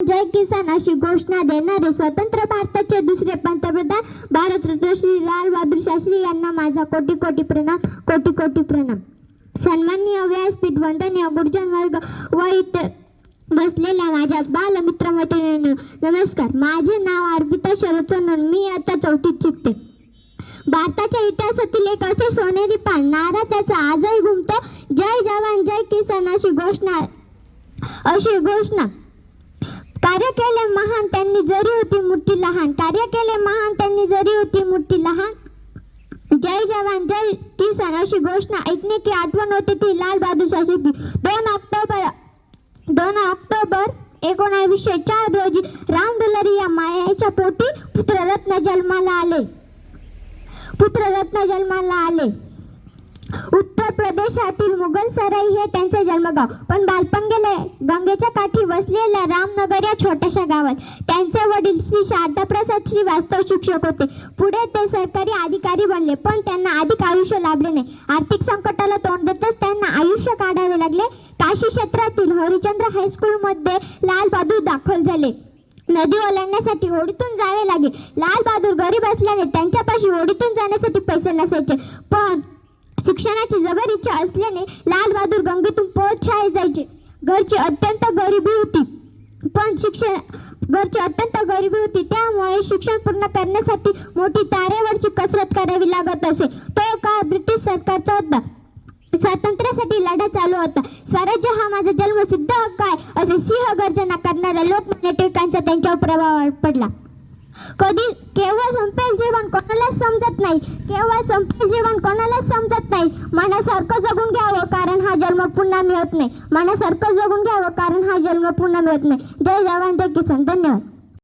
जय किसान अशी घोषणा देणारे स्वतंत्र भारताचे दुसरे पंतप्रधान भारतरत्न श्री लाल बहादूर शास्त्री यांना माझा कोटी कोटी प्रणाम। सन्माननीय व्यासपीठ वंदनीय गुरुजन वर्ग व इतर बसलेल्या माझ्या बालमित्र मैत्रिणींनो नमस्कार। माझे नाव अर्पिता शरद सोनवणे, मी आता 4थीत शिकते। भारताच्या इतिहासातील एक असे सोनेरी पान नारा त्याचा आजही घुमतो, जय जवान जय किसान अशी घोषणा कार्य केले महान त्यांनी जरी होती मुठ्ठी लहान, कार्य केले महान त्यांनी जरी होती मुठ्ठी लहान, जय जवान जय किसान अशी घोषणा ऐकणे की आठवण होते ती लाल बहादूर शास्त्री। 2 ऑक्टोबर 1904 रोजी रामदुलारी या मायेच्या पोटी पुत्ररत्न जन्माला आले। उत्तर प्रदेशातील मुगलसराई हे त्यांचे जन्मगाव, पण बालपण गेले गंगेच्या काठी वसलेल्या रामनगर या छोट्याशा गावात। त्यांचे वडील श्री शारदा प्रसाद श्रीवास्तव शिक्षक होते। पुढे ते सरकारी अधिकारी बनले, पण त्यांना अधिक आयुष्य लाभले नाही। आर्थिक संकटाला तोंड देतच त्यांना आयुष्य काढावे लागले। काशी क्षेत्रातील हरिश्चंद्र हायस्कूलमध्ये लाल बहादूर दाखल झाले। नदी ओलांडण्यासाठी होडीतून जावे लागे। लाल बहादूर गरीब असल्याने त्यांच्यापाशी होडीतून जाण्यासाठी पैसे नसायचे, पण शिक्षणाची जबर इच्छा असल्याने लाल बहादूर गंगेतून पोहत शाळेत जायचे। घरची अत्यंत गरिबी होती, त्यामुळे शिक्षण पूर्ण करण्यासाठी मोठी तारेवरची कसरत करावी लागत असे। तो काळ ब्रिटिश सरकारचा होता। स्वातंत्र्यासाठी लढा चालू होता। स्वराज्य हा माझा जन्मसिद्ध हक्क आहे असे सिंह गर्जना करणाऱ्या लोकमान्य टिळकांचा त्यांच्यावर प्रभाव पडला। केव्हा संपेल जीवन कोणालाच समजत नाही। मनासारखं जगून घ्यावं कारण हा जन्म पुन्हा मिळत नाही। जय जवान जय किसान। धन्यवाद।